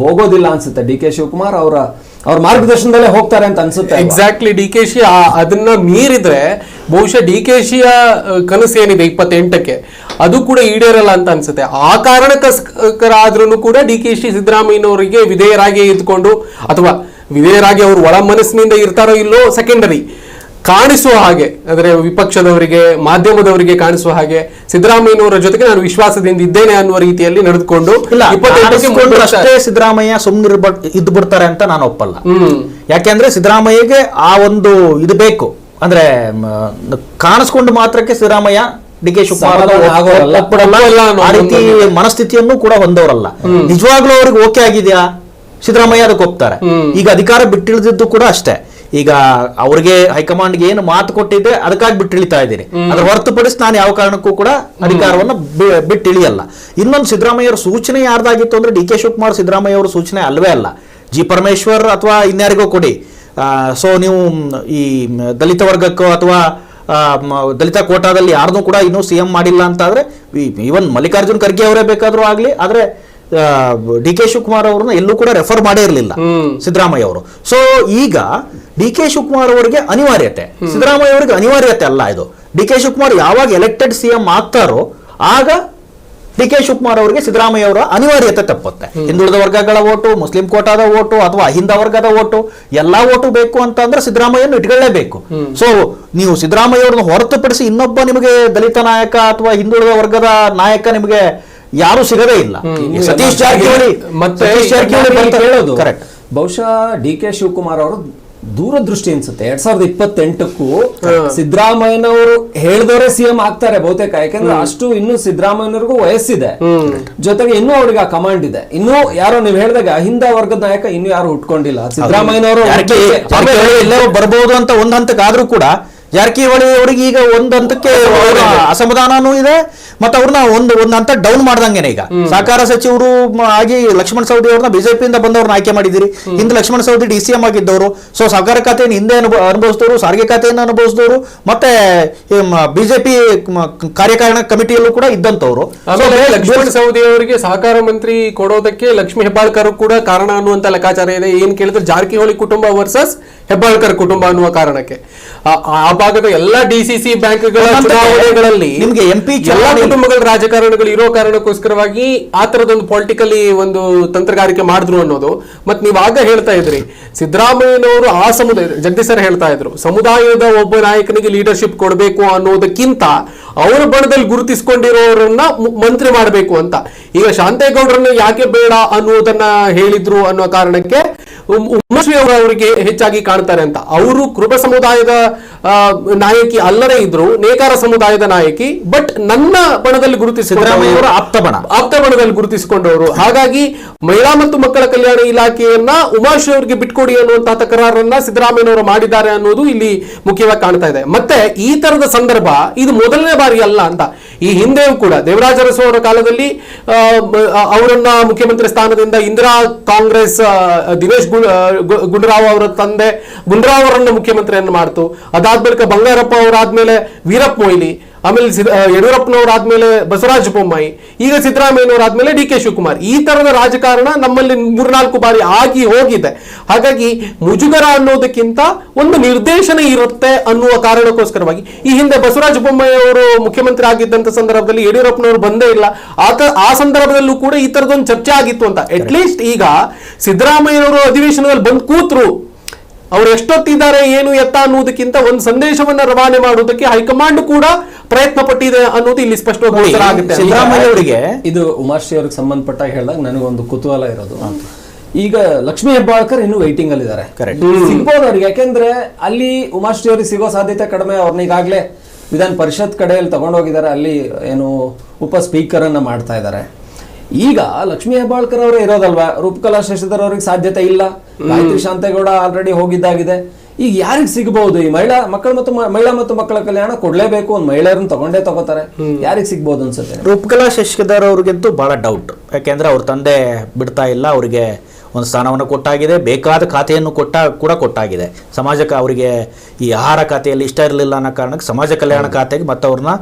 ಹೋಗೋದಿಲ್ಲ ಅನ್ಸುತ್ತೆ. D K Shivakumar ಅವ್ರ ಮಾರ್ಗದರ್ಶನದಲ್ಲೇ ಹೋಗ್ತಾರೆ ಅಂತ ಅನ್ಸುತ್ತೆ. ಎಕ್ಸಾಕ್ಟ್ಲಿ. ಡಿ ಕೆ ಶಿ ಅದನ್ನ ಮೀರಿದ್ರೆ ಬಹುಶಃ ಡಿ ಕೆ ಶಿಯ ಕನಸು ಏನಿದೆ 28ಕ್ಕೆ ಅದು ಕೂಡ ಈಡೇರಲ್ಲ ಅಂತ ಅನ್ಸುತ್ತೆ. ಆ ಕಾರಣಕ್ಕೋಸ್ಕರ ಆದ್ರೂ ಕೂಡ ಡಿ ಕೆ ಶಿ ಸಿದ್ದರಾಮಯ್ಯನವರಿಗೆ ವಿಧೇಯರಾಗಿ ಇದ್ಕೊಂಡು ಅಥವಾ ವಿಧೇಯರಾಗಿ ಅವರು ಒಳ ಮನಸ್ಸಿನಿಂದ ಇರ್ತಾರೋ ಇಲ್ಲೋ ಸೆಕೆಂಡರಿ, ಕಾಣಿಸುವ ಹಾಗೆ ಅಂದ್ರೆ ವಿಪಕ್ಷದವರಿಗೆ ಮಾಧ್ಯಮದವರಿಗೆ ಕಾಣಿಸುವ ಹಾಗೆ ಸಿದ್ದರಾಮಯ್ಯನವರ ಜೊತೆಗೆ ನಾನು ವಿಶ್ವಾಸದಿಂದ ಇದ್ದೇನೆ ಅನ್ನುವ ರೀತಿಯಲ್ಲಿ ನಡೆದುಕೊಂಡು ಅಷ್ಟೇ ಸಿದ್ದರಾಮಯ್ಯ ಸುಮ್ಮನೆ ಇದ್ದು ಬಿಡ್ತಾರೆ ಅಂತ ನಾನು ಒಪ್ಪಲ್ಲ. ಯಾಕೆಂದ್ರೆ ಸಿದ್ದರಾಮಯ್ಯಗೆ ಆ ಒಂದು ಇದು ಬೇಕು, ಅಂದ್ರೆ ಕಾಣಿಸ್ಕೊಂಡು ಮಾತ್ರಕ್ಕೆ ಸಿದ್ದರಾಮಯ್ಯ ಡಿ ಕೆ ಶಿವಕುಮಾರ್ ಆ ರೀತಿ ಮನಸ್ಥಿತಿಯನ್ನು ಕೂಡ ಹೊಂದವರಲ್ಲ. ನಿಜವಾಗ್ಲೂ ಅವ್ರಿಗೆ ಓಕೆ ಆಗಿದೆಯಾ ಸಿದ್ದರಾಮಯ್ಯ ಅದಕ್ಕೆ ಒಪ್ತಾರೆ. ಈಗ ಅಧಿಕಾರ ಬಿಟ್ಟಿಳಿದಿದ್ದು ಕೂಡ ಅಷ್ಟೇ. ಈಗ ಅವ್ರಿಗೆ ಹೈಕಮಾಂಡ್ಗೆ ಏನು ಮಾತು ಕೊಟ್ಟಿದ್ದೆ ಅದಕ್ಕಾಗಿ ಬಿಟ್ಟಿಳಿತಾ ಇದ್ದೀನಿ. ಅದ್ರ ಹೊರತುಪಡಿಸಿ ನಾನು ಯಾವ ಕಾರಣಕ್ಕೂ ಕೂಡ ಅಧಿಕಾರವನ್ನು ಬಿಟ್ಟಿಳಿಯಲ್ಲ. ಇನ್ನೊಂದು ಸಿದ್ದರಾಮಯ್ಯವರ ಸೂಚನೆ ಯಾರ್ದಾಗಿತ್ತು ಅಂದ್ರೆ ಡಿ ಕೆ ಶಿವಕುಮಾರ್ ಸಿದ್ದರಾಮಯ್ಯ ಅವರ ಸೂಚನೆ ಅಲ್ವೇ ಅಲ್ಲ. ಜಿ ಪರಮೇಶ್ವರ್ ಅಥವಾ ಇನ್ಯಾರಿಗೋ ಕೊಡಿ, ಸೊ ನೀವು ಈ ದಲಿತ ವರ್ಗಕ್ಕೋ ಅಥವಾ ದಲಿತ ಕೋಟಾದಲ್ಲಿ ಯಾರನ್ನೂ ಕೂಡ ಇನ್ನೂ ಸಿಎಂ ಮಾಡಿಲ್ಲ ಅಂತ ಆದ್ರೆ ಈವನ್ ಮಲ್ಲಿಕಾರ್ಜುನ್ ಖರ್ಗೆ ಅವರೇ ಬೇಕಾದ್ರೂ ಆಗ್ಲಿ, ಆದ್ರೆ ಡಿ ಕೆ ಶಿವಕುಮಾರ್ ಅವ್ರನ್ನ ಎಲ್ಲೂ ಕೂಡ ರೆಫರ್ ಮಾಡೇ ಇರಲಿಲ್ಲ ಸಿದ್ದರಾಮಯ್ಯ ಅವರು. ಸೊ ಈಗ ಡಿ ಕೆ ಶಿವಕುಮಾರ್ ಅವರಿಗೆ ಅನಿವಾರ್ಯತೆ, ಸಿದ್ದರಾಮಯ್ಯ ಅವರಿಗೆ ಅನಿವಾರ್ಯತೆ ಅಲ್ಲ ಇದು. ಡಿ ಕೆ ಶಿವಕುಮಾರ್ ಯಾವಾಗ ಎಲೆಕ್ಟೆಡ್ ಸಿಎಂ ಆಗ್ತಾರೋ ಆಗ ಡಿ ಕೆ ಶಿವಕುಮಾರ್ ಅವರಿಗೆ ಸಿದ್ದರಾಮಯ್ಯ ಅವರ ಅನಿವಾರ್ಯತೆ ತಪ್ಪುತ್ತೆ. ಹಿಂದುಳಿದ ವರ್ಗಗಳ ಓಟು, ಮುಸ್ಲಿಂ ಕೋಟಾದ ಓಟು ಅಥವಾ ಅಹಿಂದ ವರ್ಗದ ಓಟು, ಎಲ್ಲಾ ಓಟು ಬೇಕು ಅಂತ ಅಂದ್ರೆ ಸಿದ್ದರಾಮಯ್ಯನ ಇಟ್ಕೊಳ್ಳೇಬೇಕು. ಸೊ ನೀವು ಸಿದ್ದರಾಮಯ್ಯ ಅವ್ರನ್ನ ಹೊರತುಪಡಿಸಿ ಇನ್ನೊಬ್ಬ ನಿಮಗೆ ದಲಿತ ನಾಯಕ ಅಥವಾ ಹಿಂದುಳಿದ ವರ್ಗದ ನಾಯಕ ನಿಮಗೆ ಯಾರು ಸಿಗದೇ ಇಲ್ಲ. ಸತೀಶ್ ಜಾರಕಿಹೊಳಿ ಹೇಳೋದು ಕರೆಕ್ಟ್. ಬಹುಶಃ ಡಿ ಕೆ ಶಿವಕುಮಾರ್ ಅವರು ದೂರದೃಷ್ಟಿ ಅನ್ಸುತ್ತೆ. 2028ಕ್ಕೂ ಸಿದ್ದರಾಮಯ್ಯನವರು ಹೇಳಿದವರೇ ಸಿಎಂ ಆಗ್ತಾರೆ ಬಹುತೇಕ. ಯಾಕಂದ್ರೆ ಅಷ್ಟು ಇನ್ನು ಸಿದ್ದರಾಮಯ್ಯನವ್ರಿಗೂ ವಯಸ್ಸಿದೆ, ಜೊತೆಗೆ ಇನ್ನೂ ಅವ್ರಿಗೆ ಆ ಕಮಾಂಡ್ ಇದೆ. ಇನ್ನೂ ಯಾರೋ ನೀವು ಹೇಳಿದಾಗ ಅಹಿಂದ ವರ್ಗದ ನಾಯಕ ಇನ್ನೂ ಯಾರು ಉಟ್ಕೊಂಡಿಲ್ಲ. ಸಿದ್ದರಾಮಯ್ಯನವರು ಬರಬಹುದು ಅಂತ ಒಂದ್ ಹಂತಕ್ಕಾದ್ರೂ ಕೂಡ ಜಾರಕಿಹೊಳಿ ಅವರಿಗೆ ಈಗ ಒಂದ್ ಹಂತಕ್ಕೆ ಅಸಮಾಧಾನನೂ ಇದೆ, ಮತ್ತೆ ಅವ್ರನ್ನ ಒಂದು ಹಂತ ಡೌನ್ ಮಾಡ್ದಂಗೆನೆ. ಈಗ ಸಹಕಾರ ಸಚಿವರು ಆಗಿ ಲಕ್ಷ್ಮಣ ಸವದಿ ಅವ್ರನ್ನ ಬಿಜೆಪಿಯಿಂದ ಬಂದವ್ರನ್ನ ಆಯ್ಕೆ ಮಾಡಿದಿರಿ. ಹಿಂದೆ ಲಕ್ಷ್ಮಣ ಸವದಿ ಡಿ.ಸಿ.ಎಂ ಆಗಿದ್ದವರು. ಸೊ ಸಹಕಾರ ಖಾತೆಯನ್ನು ಹಿಂದೆ ಅನುಭವಿಸಿದವರು, ಸಾರಿಗೆ ಖಾತೆಯನ್ನು ಅನುಭವಿಸಿದವರು, ಮತ್ತೆ ಬಿಜೆಪಿ ಕಾರ್ಯಕಾರಣ ಕಮಿಟಿಯಲ್ಲೂ ಕೂಡ ಇದ್ದಂತವ್ರು. ಲಕ್ಷ್ಮಣ ಸವದಿ ಅವರಿಗೆ ಸಹಕಾರ ಮಂತ್ರಿ ಕೊಡೋದಕ್ಕೆ ಲಕ್ಷ್ಮೀ ಹೆಬ್ಬಾಳ್ಕರ್ ಕೂಡ ಕಾರಣ ಅನ್ನುವಂತ ಲೆಕ್ಕಾಚಾರ ಇದೆ. ಏನ್ ಕೇಳಿದ್ರೆ ಜಾರಕಿಹೊಳಿ ಕುಟುಂಬ ವರ್ಸಸ್ ಹೆಬ್ಬಾಳ್ಕರ್ ಕುಟುಂಬ ಅನ್ನುವ ಕಾರಣಕ್ಕೆ ಆ ಭಾಗದ ಎಲ್ಲಾ ಡಿಸಿಸಿ ಬ್ಯಾಂಕ್ಗಳ ಚುನಾವಣೆಗಳಲ್ಲಿ ನಿಮಗೆ ಎಂಪಿ ಎಲ್ಲಾ ಕುಟುಂಬಗಳ ರಾಜಕಾರಣಗಳು ಇರೋ ಕಾರಣಕ್ಕೋಸ್ಕರವಾಗಿ ಆ ತರದೊಂದು ಪೊಲಿಟಿಕಲಿ ಒಂದು ತಂತ್ರಗಾರಿಕೆ ಮಾಡಿದ್ರು ಅನ್ನೋದು. ಮತ್ ನೀವ್ ಆಗ ಹೇಳ್ತಾ ಇದ್ರಿ ಸಿದ್ದರಾಮಯ್ಯನವರು ಆ ಸಮುದಾಯ, ಜಗದೀಶ್ ಸರ್ ಹೇಳ್ತಾ ಇದ್ರು, ಸಮುದಾಯದ ಒಬ್ಬ ನಾಯಕನಿಗೆ ಲೀಡರ್ಶಿಪ್ ಕೊಡಬೇಕು ಅನ್ನೋದಕ್ಕಿಂತ ಅವರ ಬಣದಲ್ಲಿ ಗುರುತಿಸಿಕೊಂಡಿರೋರನ್ನ ಮಂತ್ರಿ ಮಾಡಬೇಕು ಅಂತ. ಈಗ ಶಾಂತೇಗೌಡರನ್ನ ಯಾಕೆ ಬೇಡ ಅನ್ನುವುದನ್ನ ಹೇಳಿದ್ರು ಅನ್ನೋ ಕಾರಣಕ್ಕೆ ಉಮಾಶ್ರೀ ಅವರಿಗೆ ಹೆಚ್ಚಾಗಿ ಕಾಣ್ತಾರೆ ಅಂತ. ಅವರು ಕೃಪ ಸಮುದಾಯದ ನಾಯಕಿ ಅಲ್ಲದೇ ಇದ್ರು, ನೇಕಾರ ಸಮುದಾಯದ ನಾಯಕಿ, ಬಟ್ ನನ್ನ ಬಣದಲ್ಲಿ ಗುರುತಿಸಿಕೊಂಡವರು ಆಪ್ತ ಬಣದಲ್ಲಿ ಗುರುತಿಸಿಕೊಂಡವರು. ಹಾಗಾಗಿ ಮಹಿಳಾ ಮತ್ತು ಮಕ್ಕಳ ಕಲ್ಯಾಣ ಇಲಾಖೆಯನ್ನ ಉಮಾಶ್ರೀ ಅವರಿಗೆ ಬಿಟ್ಕೊಡಿ ಅನ್ನುವಂತಹ ತಕರಾರನ್ನ ಸಿದ್ದರಾಮಯ್ಯನವರು ಮಾಡಿದ್ದಾರೆ ಅನ್ನೋದು ಇಲ್ಲಿ ಮುಖ್ಯವಾಗಿ ಕಾಣ್ತಾ ಇದೆ. ಮತ್ತೆ ಈ ತರದ ಸಂದರ್ಭ ಇದು ಮೊದಲನೇ ಬಾರಿ ಅಲ್ಲ ಅಂತ. ಈ ಹಿಂದೆಯೂ ಕೂಡ ದೇವರಾಜ ಅರಸು ಅವರ ಕಾಲದಲ್ಲಿ ಅವರನ್ನ ಮುಖ್ಯಮಂತ್ರಿ ಸ್ಥಾನದಿಂದ ಇಂದಿರಾ ಕಾಂಗ್ರೆಸ್ ದಿನೇಶ್ ಗುಂಡೂರಾವ್ ಅವರ ತಂದೆ ಗುಂಡೂರಾವ್ ಅವರನ್ನ ಮುಖ್ಯಮಂತ್ರಿಯನ್ನು ಮಾಡ್ತು. ಅದಾದ್ಮೇಲೆ ಬಂಗಾರಪ್ಪ ಅವರಾದ್ಮೇಲೆ ವೀರಪ್ಪ ಮೊಯ್ಲಿ, ಆಮೇಲೆ ಯಡಿಯೂರಪ್ಪನವರಾದ್ಮೇಲೆ ಬಸವರಾಜ ಬೊಮ್ಮಾಯಿ, ಈಗ ಸಿದ್ದರಾಮಯ್ಯನವರಾದ್ಮೇಲೆ ಡಿ ಕೆ ಶಿವಕುಮಾರ್. ಈ ತರದ ರಾಜಕಾರಣ ನಮ್ಮಲ್ಲಿ 3-4 ಬಾರಿ ಆಗಿ ಹೋಗಿದೆ. ಹಾಗಾಗಿ ಮುಜುಗರ ಅನ್ನೋದಕ್ಕಿಂತ ಒಂದು ನಿರ್ದೇಶನ ಇರುತ್ತೆ ಅನ್ನುವ ಕಾರಣಕ್ಕೋಸ್ಕರವಾಗಿ ಈ ಹಿಂದೆ ಬಸವರಾಜ ಬೊಮ್ಮಾಯಿ ಅವರು ಮುಖ್ಯಮಂತ್ರಿ ಆಗಿದ್ದಂತ ಸಂದರ್ಭದಲ್ಲಿ ಯಡಿಯೂರಪ್ಪನವರು ಬಂದೇ ಇಲ್ಲ. ಆ ಸಂದರ್ಭದಲ್ಲೂ ಕೂಡ ಈ ತರದೊಂದು ಚರ್ಚೆ ಆಗಿತ್ತು ಅಂತ. ಅಟ್ಲೀಸ್ಟ್ ಈಗ ಸಿದ್ದರಾಮಯ್ಯನವರು ಅಧಿವೇಶನದಲ್ಲಿ ಬಂದು ಕೂತ್ರು, ಅವ್ರು ಎಷ್ಟೊತ್ತಿದ್ದಾರೆ ಏನು ಎತ್ತ ಅನ್ನೋದಕ್ಕಿಂತ ಒಂದು ಸಂದೇಶವನ್ನ ರವಾನೆ ಮಾಡುವುದಕ್ಕೆ ಹೈಕಮಾಂಡ್ ಕೂಡ ಪ್ರಯತ್ನ ಪಟ್ಟಿದೆ ಅನ್ನೋದು ಇಲ್ಲಿ ಸ್ಪಷ್ಟವಾಗಿ ಆಗುತ್ತೆ. ಸಿದ್ದರಾಮಯ್ಯ ಅವರಿಗೆ ಇದು ಉಮಾಶ್ರೀ ಅವ್ರಿಗೆ ಸಂಬಂಧಪಟ್ಟ ಹೇಳಿದಾಗ ನನಗೊಂದು ಕುತೂಹಲ ಇರೋದು, ಈಗ ಲಕ್ಷ್ಮೀ ಹೆಬ್ಬಾಳ್ಕರ್ ಇನ್ನು ವೈಟಿಂಗ್ ಅಲ್ಲಿ ಇದ್ದಾರೆ. ಸಿಗ್ಬೋದು ಅವ್ರಿಗೆ, ಯಾಕೆಂದ್ರೆ ಅಲ್ಲಿ ಉಮಾಶ್ರೀ ಅವ್ರಿಗೆ ಸಿಗೋ ಸಾಧ್ಯತೆ ಕಡಿಮೆ. ಅವ್ರನ್ನ ಈಗಾಗಲೇ ವಿಧಾನ ಪರಿಷತ್ ಕಡೆಯಲ್ಲಿ ತಗೊಂಡೋಗಿದ್ದಾರೆ, ಅಲ್ಲಿ ಏನು ಉಪ ಸ್ಪೀಕರ್ ಅನ್ನ ಮಾಡ್ತಾ ಇದ್ದಾರೆ. ಈಗ ಲಕ್ಷ್ಮೀ ಹೆಬ್ಬಾಳ್ಕರ್ ಅವರೇ ಇರೋದಲ್ವಾ, ರೂಪಕಲಾ ಶಶಿಧರ್ ಅವ್ರಿಗೆ ಸಾಧ್ಯತೆ ಇಲ್ಲ. ಗಾಯತ್ರಿ ಶಾಂತೇಗೌಡ ಆಲ್ರೆಡಿ ಹೋಗಿದ್ದಾಗಿದೆ. ಈಗ ಯಾರಿಗೆ ಸಿಗಬಹುದು? ಈ ಮಹಿಳಾ ಮತ್ತು ಮಕ್ಕಳ ಕಲ್ಯಾಣ ಕೊಡ್ಲೇಬೇಕು, ಒಂದು ಮಹಿಳೆಯರನ್ನ ತಗೋತಾರೆ. ಯಾರಿಗೆ ಸಿಗ್ಬಹುದು ಅನ್ಸುತ್ತೆ? ರೂಪಕಲಾ ಶಶಿಧರ್ ಅವ್ರಿಗಂತೂ ಬಹಳ ಡೌಟ್. ಯಾಕೆಂದ್ರೆ ಅವ್ರ ತಂದೆ ಬಿಡ್ತಾ ಇಲ್ಲ, ಅವರಿಗೆ ಒಂದು ಸ್ಥಾನವನ್ನು ಕೊಟ್ಟಾಗಿದೆ, ಬೇಕಾದ ಖಾತೆಯನ್ನು ಕೊಟ್ಟಾಗಿದೆ. ಸಮಾಜಕ್ಕೆ ಅವರಿಗೆ ಈ ಆಹಾರ ಖಾತೆಯಲ್ಲಿ ಇಷ್ಟ ಇರಲಿಲ್ಲ ಅನ್ನೋ ಕಾರಣಕ್ಕೆ ಸಮಾಜ ಕಲ್ಯಾಣ ಖಾತೆಗೆ ಮತ್ತೆ ಅವ್ರನ್ನ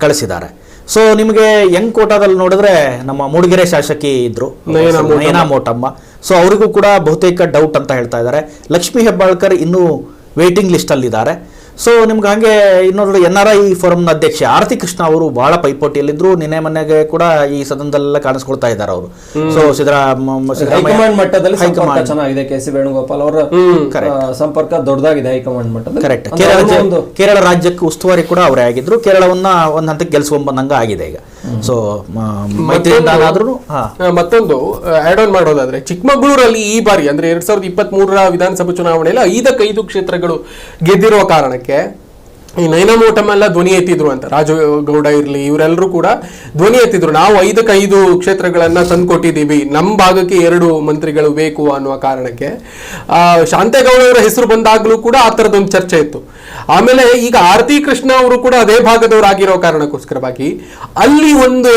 ಕಳಿಸಿದ್ದಾರೆ. ಸೊ ನಿಮಗೆ ಯಂಗ್ ಕೋಟಾದಲ್ಲಿ ನೋಡಿದ್ರೆ ನಮ್ಮ ಮೂಡಿಗೆರೆ ಶಾಸಕಿ ಇದ್ರು ನಯನಾ ಮೋಟಮ್ಮ. ಸೊ ಅವರಿಗೂ ಕೂಡ ಬಹುತೇಕ ಡೌಟ್ ಅಂತ ಹೇಳ್ತಾ ಇದ್ದಾರೆ. ಲಕ್ಷ್ಮೀ ಹೆಬ್ಬಾಳ್ಕರ್ ಇನ್ನೂ ವೇಟಿಂಗ್ ಲಿಸ್ಟ್ ಅಲ್ಲಿ ಇದ್ದಾರೆ. ಸೊ ನಿಮ್ಗೆ ಹಂಗೆ ಇನ್ನೊಂದು NRI ಫೋರಂನ ಅಧ್ಯಕ್ಷ ಆರತಿ ಕೃಷ್ಣ ಅವರು ಬಹಳ ಪೈಪೋಟಿಯಲ್ಲಿದ್ರು. ನಿನ್ನೆ ಮೊನ್ನೆಗೆ ಕೂಡ ಈ ಸದನದಲ್ಲೆಲ್ಲ ಕಾಣಿಸ್ಕೊಳ್ತಾ ಇದ್ದಾರೆ ಅವರು. ಸೊ ಹೈಕಮಾಂಡ್ ಮಟ್ಟದಲ್ಲಿ ಸಂಪರ್ಕ ಚೆನ್ನಾಗಿದೆ. KC ವೇಣುಗೋಪಾಲ್ ಅವರ ಸಂಪರ್ಕ ದೊಡ್ಡದಾಗಿದೆ ಹೈಕಮಾಂಡ್ ಮಟ್ಟದಲ್ಲಿ. ಕರೆಕ್ಟ್. ಕೇರಳ ರಾಜ್ಯಕ್ಕೆ ಉಸ್ತುವಾರಿ ಕೂಡ ಅವರೇ ಆಗಿದ್ರು. ಕೇರಳವನ್ನ ಒಂದ್ ಹಂತಕ್ಕೆ ಗೆಲ್ಸ್ಕೊಂಬಂದಂಗ ಆಗಿದೆ ಈಗ. ಸೊ ಮತ್ತೊಂದು ಆಡ್ ಆನ್ ಮಾಡೋದಾದ್ರೆ ಚಿಕ್ಕಮಗಳೂರಲ್ಲಿ ಈ ಬಾರಿ ಅಂದ್ರೆ 2023 ವಿಧಾನಸಭಾ ಚುನಾವಣೆಯಲ್ಲಿ 5 ಕ್ಷೇತ್ರಗಳು ಗೆದ್ದಿರುವ ಕಾರಣಕ್ಕೆ ಈ ನಯನಾ ಮೋಟಮ್ ಎಲ್ಲ ಧ್ವನಿ ಎತ್ತಿದ್ರು ಅಂತ. ರಾಜಗೌಡ ಇರ್ಲಿ ಇವರೆಲ್ಲರೂ ಕೂಡ ಧ್ವನಿ ಎತ್ತಿದ್ರು, ನಾವು 5 ಕ್ಷೇತ್ರಗಳನ್ನ ತಂದ್ಕೊಟ್ಟಿದ್ದೀವಿ, ನಮ್ಮ ಭಾಗಕ್ಕೆ 2 ಮಂತ್ರಿಗಳು ಬೇಕು ಅನ್ನುವ ಕಾರಣಕ್ಕೆ. ಶಾಂತೇಗೌಡ ಅವರ ಹೆಸರು ಬಂದಾಗ್ಲೂ ಕೂಡ ಆ ತರದೊಂದು ಚರ್ಚೆ ಇತ್ತು. ಆಮೇಲೆ ಈಗ ಆರತಿ ಕೃಷ್ಣ ಅವರು ಕೂಡ ಅದೇ ಭಾಗದವರಾಗಿರೋ ಕಾರಣಕ್ಕೋಸ್ಕರವಾಗಿ ಅಲ್ಲಿ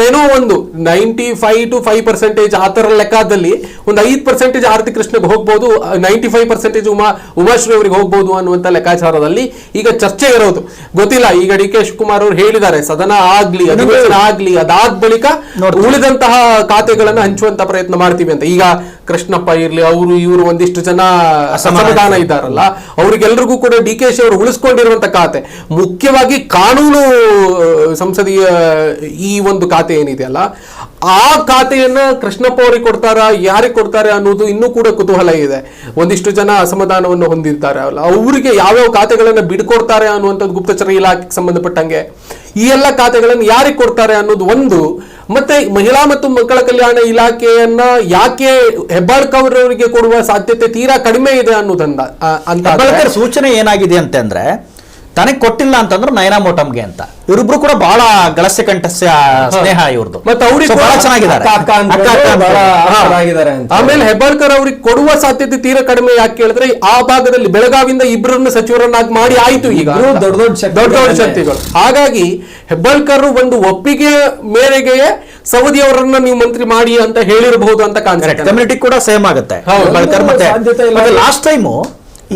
ಏನೋ ಒಂದು 95 to 5% ಆ ತರ ಲೆಕ್ಕದಲ್ಲಿ ಒಂದು 5% ಆರತಿ ಕೃಷ್ಣಗೆ ಹೋಗ್ಬೋದು, 95% ಉಮಾಶ್ರೀ ಅವರಿಗೆ ಹೋಗ್ಬೋದು ಅನ್ನುವಂತ ಲೆಕ್ಕಾಚಾರದಲ್ಲಿ ಈಗ ಚರ್ಚೆ ಇರೋದು. ಗೊತ್ತಿಲ್ಲ, ಈಗ DK ಶಿವಕುಮಾರ್ ಅವರು ಹೇಳಿದ್ದಾರೆ ಸದನ ಆಗ್ಲಿ ಅಧಿವೇಶನ ಆಗ್ಲಿ ಅದಾದ ಬಳಿಕ ಉಳಿದಂತಹ ಖಾತೆಗಳನ್ನ ಹಂಚುವಂತ ಪ್ರಯತ್ನ ಮಾಡ್ತೀವಿ ಅಂತ. ಈಗ ಕೃಷ್ಣಪ್ಪ ಇರ್ಲಿ ಇವರು ಒಂದಿಷ್ಟು ಜನ ಅಸಮಾಧಾನ ಇದ್ದಾರಲ್ಲ, ಅವ್ರಿಗೆಲ್ರಿಗೂ ಕೂಡ DKಶಿ ಅವರು ಉಳಿಸ್ಕೊಂಡಿರುವಂತ ಖಾತೆ, ಮುಖ್ಯವಾಗಿ ಕಾನೂನು ಸಂಸದೀಯ ಈ ಒಂದು ಖಾತೆ ಏನಿದೆಯಲ್ಲ ಆ ಖಾತೆಯನ್ನ ಕೃಷ್ಣಪ್ಪ ಅವರಿಗೆ ಕೊಡ್ತಾರ, ಯಾರಿಗೆ ಕೊಡ್ತಾರೆ ಅನ್ನೋದು ಇನ್ನೂ ಕೂಡ ಕುತೂಹಲ ಇದೆ. ಒಂದಿಷ್ಟು ಜನ ಅಸಮಾಧಾನವನ್ನು ಹೊಂದಿರ್ತಾರೆ ಅಲ್ಲ, ಅವರಿಗೆ ಯಾವ್ಯಾವ ಖಾತೆಗಳನ್ನ ಬಿಡ್ಕೊಡ್ತಾರೆ ಅನ್ನುವಂಥದ್ದು ಗುಪ್ತಚರ ಇಲಾಖೆಗೆ ಸಂಬಂಧಪಟ್ಟಂಗೆ ಈ ಎಲ್ಲ ಖಾತೆಗಳನ್ನು ಯಾರಿಗೆ ಕೊಡ್ತಾರೆ ಅನ್ನೋದು ಒಂದು. ಮತ್ತೆ ಮಹಿಳಾ ಮತ್ತು ಮಕ್ಕಳ ಕಲ್ಯಾಣ ಇಲಾಖೆಯನ್ನ ಯಾಕೆ ಹೆಬ್ಬಾಳ್ಕರ್ ಅವರಿಗೆ ಕೊಡುವ ಸಾಧ್ಯತೆ ತೀರಾ ಕಡಿಮೆ ಇದೆ ಅನ್ನೋದಂದ ಅಂತ ಸೂಚನೆ ಏನಾಗಿದೆ ಅಂತಂದ್ರೆ ತನಗೆ ಕೊಟ್ಟಿಲ್ಲ ಅಂತಂದ್ರೆ ನಯನಾ ಮೋಟಮ್ಗೆ ಅಂತ. ಇವರಿಬ್ರು ಕೂಡ ಬಹಳ ಗಳಸ್ಯ ಕಂಠಸ್ಯ ಸ್ನೇಹ ಇವ್ರದ್ದು. ಮತ್ತೆ ಅವ್ರಿಗೆ ಬಹಳ ಚೆನ್ನಾಗಿದ್ದಾರೆ. ಆಮೇಲೆ ಹೆಬ್ಬಾಳ್ಕರ್ ಅವ್ರಿಗೆ ಕೊಡುವ ಸಾಧ್ಯತೆ ತೀರಾ ಕಡಿಮೆ. ಯಾಕೆ ಕೇಳಿದ್ರೆ ಆ ಭಾಗದಲ್ಲಿ ಬೆಳಗಾವಿಯಿಂದ 2 ಸಚಿವರನ್ನಾಗಿ ಮಾಡಿ ಆಯ್ತು ಈಗ ದೊಡ್ಡ ಶಕ್ತಿಗಳು. ಹಾಗಾಗಿ ಹೆಬ್ಬಾಳ್ಕರ್ ಒಂದು ಒಪ್ಪಿಗೆ ಮೇರೆಗೆ ಸವದಿ ಅವರನ್ನ ನೀವು ಮಂತ್ರಿ ಮಾಡಿ ಅಂತ ಹೇಳಿರಬಹುದು ಅಂತ ಕಾಣಿಸುತ್ತೆ. ಕಮ್ಯುನಿಟಿ ಕೂಡ ಸೇಮ್ ಆಗುತ್ತೆ. ಲಾಸ್ಟ್ ಟೈಮು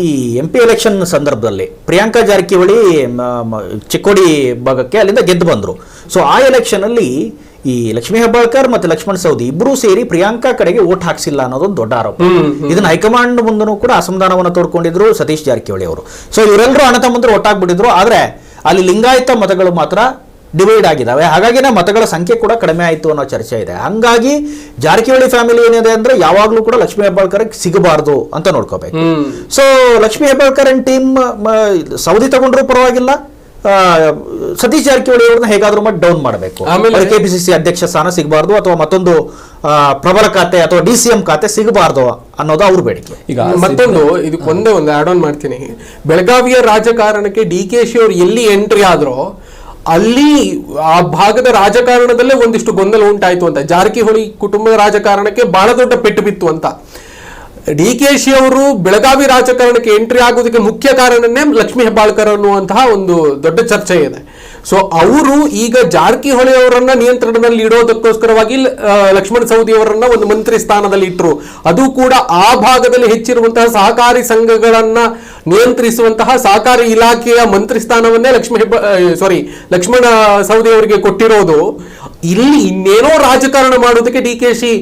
ಈ MP ಎಲೆಕ್ಷನ್ ಸಂದರ್ಭದಲ್ಲಿ ಪ್ರಿಯಾಂಕಾ ಜಾರಕಿಹೊಳಿ ಚಿಕ್ಕೋಡಿ ಭಾಗಕ್ಕೆ ಅಲ್ಲಿಂದ ಗೆದ್ದು ಬಂದ್ರು. ಸೊ ಆ ಎಲೆಕ್ಷನ್ ಅಲ್ಲಿ ಈ ಲಕ್ಷ್ಮೀ ಹೆಬ್ಬಾಳ್ಕರ್ ಮತ್ತೆ ಲಕ್ಷ್ಮಣ್ ಸವದಿ ಇಬ್ರು ಸೇರಿ ಪ್ರಿಯಾಂಕಾ ಕಡೆಗೆ ವೋಟ್ ಹಾಕ್ಸಿಲ್ಲ ಅನ್ನೋದೊಂದು ದೊಡ್ಡ ಆರೋಪ. ಇದನ್ನ ಹೈಕಮಾಂಡ್ ಮುಂದೂ ಕೂಡ ಅಸಮಾಧಾನವನ್ನು ತೋಡ್ಕೊಂಡಿದ್ರು ಸತೀಶ್ ಜಾರಕಿಹೊಳಿ ಅವರು. ಸೊ ಇವರೆಲ್ಲರೂ ಅಣ್ಣ ತಮ್ಮಂದ್ರು ಒಟ್ಟಾಗ್ಬಿಟ್ಟಿದ್ರು. ಆದ್ರೆ ಅಲ್ಲಿ ಲಿಂಗಾಯತ ಮತಗಳು ಮಾತ್ರ ಡಿವೈಡ್ ಆಗಿದ್ದಾವೆ. ಹಾಗಾಗಿನೇ ಮತಗಳ ಸಂಖ್ಯೆ ಕೂಡ ಕಡಿಮೆ ಆಯಿತು ಅನ್ನೋ ಚರ್ಚೆ ಇದೆ. ಹಂಗಾಗಿ ಜಾರಕಿಹೊಳಿ ಫ್ಯಾಮಿಲಿ ಏನಿದೆ ಅಂದ್ರೆ ಯಾವಾಗ್ಲೂ ಕೂಡ ಲಕ್ಷ್ಮೀ ಹೆಬ್ಬಾಳ್ಕರ್ ಸಿಗಬಾರ್ದು ಅಂತ ನೋಡ್ಕೋಬೇಕು. So Lakshmi Hebbalkar team Saudi ತಗೊಂಡ್ರು ಪರವಾಗಿಲ್ಲ, ಸತೀಶ್ ಜಾರಕಿಹೊಳಿ ಅವ್ರನ್ನ ಹೇಗಾದ್ರೂ ಮಾಡಿ ಡೌನ್ ಮಾಡಬೇಕು. KPCC ಅಧ್ಯಕ್ಷ ಸ್ಥಾನ ಸಿಗಬಾರ್ದು ಅಥವಾ ಮತ್ತೊಂದು ಪ್ರಬಲ ಖಾತೆ ಅಥವಾ DCM ಖಾತೆ ಸಿಗಬಾರ್ದು ಅನ್ನೋದು ಅವ್ರ ಬೇಡಿಕೆ. ಈಗ ಮತ್ತೊಂದು ಇದಕ್ಕೊಂದೇ ಒಂದು ಆಡ್ ಆನ್ ಮಾಡ್ತೀನಿ. ಬೆಳಗಾವಿಯ ರಾಜಕಾರಣಕ್ಕೆ DKಶಿ ಅವರು ಎಲ್ಲಿ ಎಂಟ್ರಿ ಆದ್ರೋ ಅಲ್ಲಿ ಆ ಭಾಗದ ರಾಜಕಾರಣದಲ್ಲೇ ಒಂದಿಷ್ಟು ಗೊಂದಲ ಉಂಟಾಯ್ತು ಅಂತ. ಜಾರಕಿಹೊಳಿ ಕುಟುಂಬದ ರಾಜಕಾರಣಕ್ಕೆ ಬಹಳ ದೊಡ್ಡ ಪೆಟ್ಟು ಬಿತ್ತು ಅಂತ. DKಶಿ ಅವರು ಬೆಳಗಾವಿ ರಾಜಕಾರಣಕ್ಕೆ ಎಂಟ್ರಿ ಆಗೋದಕ್ಕೆ ಮುಖ್ಯ ಕಾರಣನೇ ಲಕ್ಷ್ಮೀ ಹೆಬ್ಬಾಳ್ಕರ್ ಅನ್ನುವಂತಹ ಒಂದು ದೊಡ್ಡ ಚರ್ಚೆ ಇದೆ. ಸೊ ಅವರು ಈಗ ಜಾರಕಿಹೊಳಿ ಅವರನ್ನ ನಿಯಂತ್ರಣದಲ್ಲಿ ಇಡೋದಕ್ಕೋಸ್ಕರವಾಗಿ ಲಕ್ಷ್ಮಣ್ ಸವದಿ ಅವರನ್ನ ಒಂದು ಮಂತ್ರಿ ಸ್ಥಾನದಲ್ಲಿ ಇಟ್ಟರು. ಅದು ಕೂಡ ಆ ಭಾಗದಲ್ಲಿ ಹೆಚ್ಚಿರುವಂತಹ ಸಹಕಾರಿ ಸಂಘಗಳನ್ನ ನಿಯಂತ್ರಿಸುವಂತಹ ಸಹಕಾರಿ ಇಲಾಖೆಯ ಮಂತ್ರಿ ಸ್ಥಾನವನ್ನೇ ಲಕ್ಷ್ಮಣ ಸವದಿ ಅವರಿಗೆ ಕೊಟ್ಟಿರೋದು. ಇಲ್ಲಿ ಇನ್ನೇನೋ ರಾಜಕಾರಣ ಮಾಡೋದಕ್ಕೆ DKಶಿ